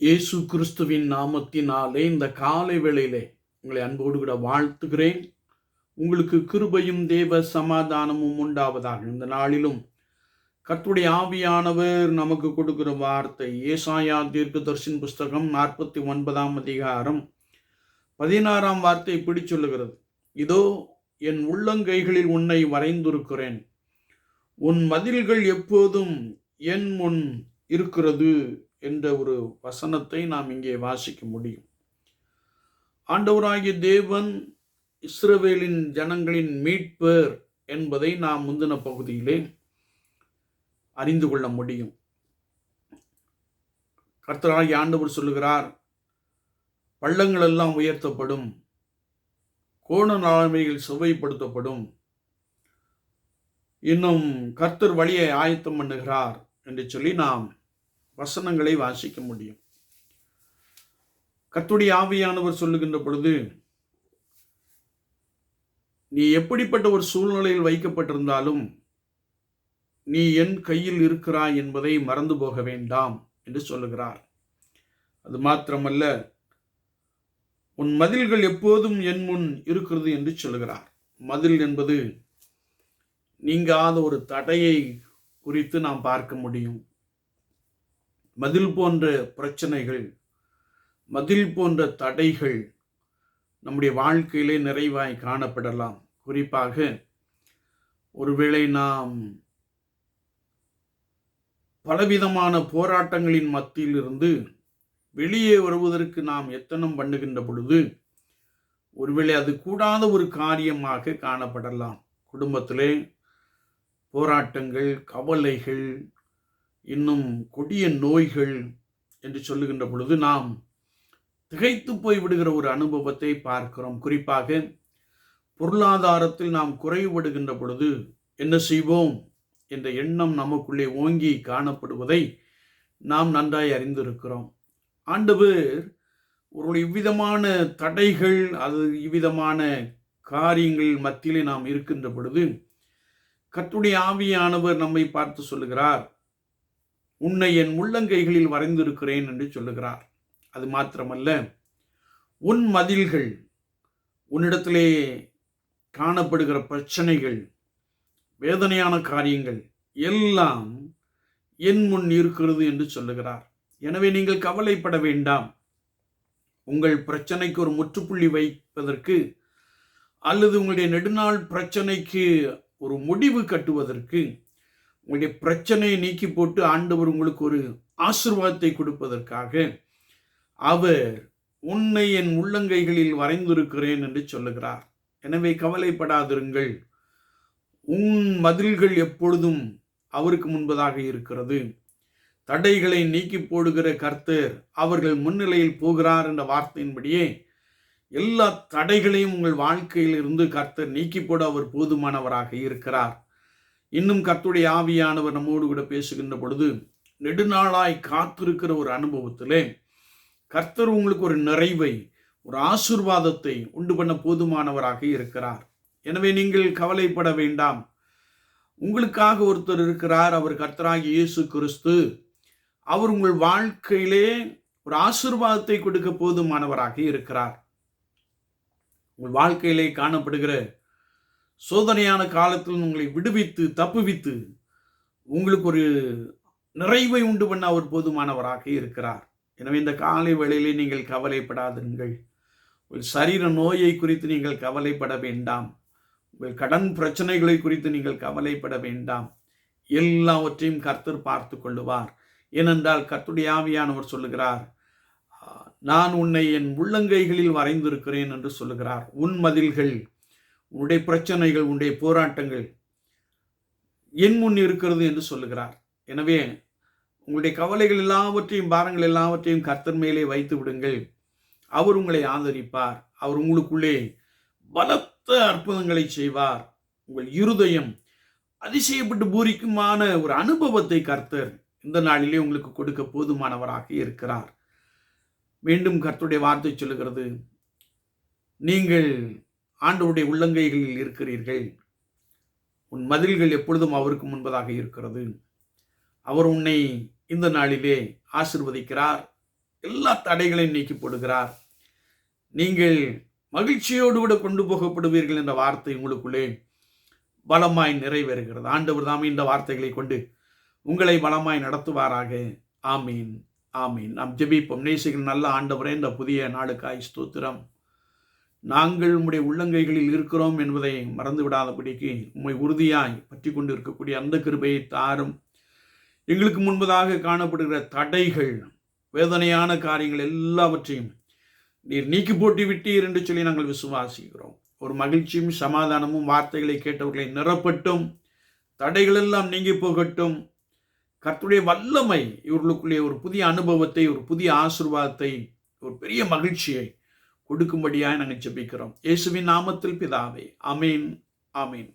இயேசு கிறிஸ்துவின் நாமத்தினாலே இந்த காலை வேளையிலே உங்களை அன்போடு கூட வாழ்த்துகிறேன். உங்களுக்கு கிருபையும் தேவ சமாதானமும் உண்டாவதாக. இந்த நாளிலும் கர்த்தருடைய ஆவியானவர் நமக்கு கொடுக்கிற வார்த்தை ஏசாயா தீர்க்கதரிசியின் புஸ்தகம் 49ஆம் அதிகாரம் 16ஆம் வார்த்தை இப்படி சொல்லுகிறது. இதோ என் உள்ளங்கைகளில் உன்னை வரைந்திருக்கிறேன், உன் மதில்கள் எப்போதும் என் முன் இருக்கிறது என்ற ஒரு வசனத்தை நாம் இங்கே வாசிக்க முடியும். ஆண்டவராகிய தேவன் இஸ்ரவேலின் ஜனங்களின் மீட்பர் என்பதை நாம் முந்தின பகுதியிலே அறிந்து கொள்ள முடியும். கர்த்தராகிய ஆண்டவர் சொல்லுகிறார், பள்ளங்கள் எல்லாம் உயர்த்தப்படும், கோண நிலைமைகள் சுவைப்படுத்தப்படும், இன்னும் கர்த்தர் வழியை ஆயத்தம் பண்ணுகிறார் என்று சொல்லி நாம் வசனங்களை வாசிக்க முடியும். கர்த்தருடைய ஆவியானவர் சொல்லுகின்ற பொழுது, நீ எப்படிப்பட்ட ஒரு சூழ்நிலையில் வைக்கப்பட்டிருந்தாலும் நீ என் கையில் இருக்கிறாய் என்பதை மறந்து போக வேண்டாம் என்று சொல்லுகிறார். அது மாத்திரமல்ல, உன் மதில்கள் எப்போதும் என் முன் இருக்கிறது என்று சொல்லுகிறார். மதில் என்பது நீங்காத ஒரு தடையை குறித்து நாம் பார்க்க முடியும். மதில் போன்ற பிரச்சனைகள், மதில் போன்ற தடைகள் நம்முடைய வாழ்க்கையிலே நிறைவாய் காணப்படலாம். குறிப்பாக ஒருவேளை நாம் பலவிதமான போராட்டங்களின் மத்தியிலிருந்து வெளியே வருவதற்கு நாம் எத்தனம் பண்ணுகின்ற பொழுது ஒருவேளை அது கூடாத ஒரு காரியமாக காணப்படலாம். குடும்பத்திலே போராட்டங்கள், கவலைகள், இன்னும் கொடிய நோய்கள் என்று சொல்லுகின்ற பொழுது நாம் திகைத்து போய் விடுகிற ஒரு அனுபவத்தை பார்க்கிறோம். குறிப்பாக பொருளாதாரத்தில் நாம் குறைபடுகின்ற பொழுது என்ன செய்வோம் என்ற எண்ணம் நமக்குள்ளே ஓங்கி காணப்படுவதை நாம் நன்றாய் அறிந்திருக்கிறோம். ஆண்டவர் ஒரு இவ்விதமான தடைகள், அது இவ்விதமான காரியங்கள் மத்தியிலே நாம் இருக்கின்ற பொழுது கர்த்தருடைய ஆவியானவர் நம்மை பார்த்து சொல்லுகிறார், உன்னை என் உள்ளங்கைகளில் வரைந்திருக்கிறேன் என்று சொல்லுகிறார். அது மாத்திரமல்ல, உன் மதில்கள், உன்னிடத்திலே காணப்படுகிற பிரச்சனைகள், வேதனையான காரியங்கள் எல்லாம் என் முன் இருக்கிறது என்று சொல்லுகிறார். எனவே நீங்கள் கவலைப்பட வேண்டாம். உங்கள் பிரச்சனைக்கு ஒரு முற்றுப்புள்ளி வைப்பதற்கு அல்லது உங்களுடைய நெடுநாள் பிரச்சனைக்கு ஒரு முடிவு கட்டுவதற்கு, உங்களுடைய பிரச்சனையை நீக்கி போட்டு ஆண்டவர் உங்களுக்கு ஒரு ஆசீர்வாதத்தை கொடுப்பதற்காக அவர் உன்னை என் உள்ளங்கைகளில் வரைந்திருக்கிறேன் என்று சொல்லுகிறார். எனவே கவலைப்படாதிருங்கள். உன் மதில்கள் எப்பொழுதும் அவருக்கு முன்பதாக இருக்கிறது. தடைகளை நீக்கி போடுகிற கர்த்தர் அவர்கள் முன்னிலையில் போகிறார் என்ற வார்த்தையின்படியே எல்லா தடைகளையும் உங்கள் வாழ்க்கையில் இருந்து கர்த்தர் நீக்கி போட அவர் போதுமானவராக இருக்கிறார். இன்னும் கர்த்தருடைய ஆவியானவர் நம்மோடு கூட பேசுகின்ற பொழுது, நெடுநாளாய் காத்திருக்கிற ஒரு அனுபவத்திலே கர்த்தர் உங்களுக்கு ஒரு நிறைவை, ஒரு ஆசீர்வாதத்தை உண்டு பண்ண போதுமானவராக இருக்கிறார். எனவே நீங்கள் கவலைப்பட வேண்டாம். உங்களுக்காக ஒருத்தர் இருக்கிறார். அவர் கர்த்தராகிய இயேசு கிறிஸ்து. அவர் உங்கள் வாழ்க்கையிலே ஒரு ஆசீர்வாதத்தை கொடுக்க போதுமானவராக இருக்கிறார். உங்கள் வாழ்க்கையிலே காணப்படுகிற சோதனையான காலத்தில் உங்களை விடுவித்து தப்புவித்து உங்களுக்கு ஒரு நிறைவை உண்டு பண்ண அவர் போதுமானவராக இருக்கிறார். எனவே இந்த காலை வேளையிலே நீங்கள் கவலைப்படாதீர்கள். உங்கள் சரீர நோயை குறித்து நீங்கள் கவலைப்பட வேண்டாம். உங்கள் கடன் பிரச்சனைகளை குறித்து நீங்கள் கவலைப்பட வேண்டாம். எல்லாவற்றையும் கர்த்தர் பார்த்து கொள்ளுவார். ஏனென்றால் கர்த்தருடைய ஆவியானவர் சொல்லுகிறார், நான் உன்னை என் உள்ளங்கைகளில் வரைந்திருக்கிறேன் என்று சொல்லுகிறார். உன் மதில்கள், உன்னுடைய பிரச்சனைகள், உன்னுடைய போராட்டங்கள் என் முன் இருக்கிறது என்று சொல்லுகிறார். எனவே உங்களுடைய கவலைகள் எல்லாவற்றையும், பாரங்கள் எல்லாவற்றையும் கர்த்தர் மேலே வைத்து விடுங்கள். அவர் உங்களை ஆதரிப்பார். அவர் உங்களுக்குள்ளே பலத்த அற்புதங்களை செய்வார். உங்கள் இருதயம் அதிசயப்பட்டு பூரிக்குமான ஒரு அனுபவத்தை கர்த்தர் இந்த நாளிலே உங்களுக்கு கொடுக்க போதுமானவராக இருக்கிறார். மீண்டும் கர்த்தருடைய வார்த்தை சொல்லுகிறது, நீங்கள் ஆண்டவருடைய உள்ளங்கைகளில் இருக்கிறீர்கள். உன் மதில்கள் எப்பொழுதும் அவருக்கு முன்பதாக இருக்கிறது. அவர் உன்னை இந்த நாளிலே ஆசீர்வதிக்கிறார். எல்லா தடைகளையும் நீக்கி போடுகிறார். நீங்கள் மகிழ்ச்சியோடு கூட கொண்டு போகப்படுவீர்கள் என்ற வார்த்தை உங்களுக்குள்ளே பலமாய் நிறைவேறுகிறது. ஆண்டவர் தாமே இந்த வார்த்தைகளை கொண்டு உங்களை பலமாய் நடத்துவாராக. ஆமீன், ஆமீன். நாம் ஜெபிப்போம். நேசிக்கிற நல்ல ஆண்டவரே, இந்த புதிய நாளுக்காய் ஸ்தோத்திரம். நாங்கள் உம்முடைய உள்ளங்கைகளில் இருக்கிறோம் என்பதை மறந்து விடாதபடிக்கு உம்மை உறுதியாய் பற்றி கொண்டு இருக்கக்கூடிய அந்த கிருபையை தாரும். எங்களுக்கு முன்பதாக காணப்படுகிற தடைகள், வேதனையான காரியங்கள் எல்லாவற்றையும் நீர் நீக்கி போட்டு விட்டீர் என்று சொல்லி நாங்கள் விசுவாசிக்கிறோம். ஒரு மகிழ்ச்சியும் சமாதானமும் வார்த்தைகளை கேட்டவர்களை நிரப்பட்டும், தடைகள் எல்லாம் நீங்கி போகட்டும். கர்த்தருடைய வல்லமை இவர்களுக்குள்ளே ஒரு புதிய அனுபவத்தை, ஒரு புதிய ஆசீர்வாதத்தை, ஒரு பெரிய மகிழ்ச்சியை கொடுக்கும்படியாக நாங்கள் ஜெபிக்கிறோம். இயேசுவின் நாமத்தில் பிதாவே, ஆமீன், ஆமீன்.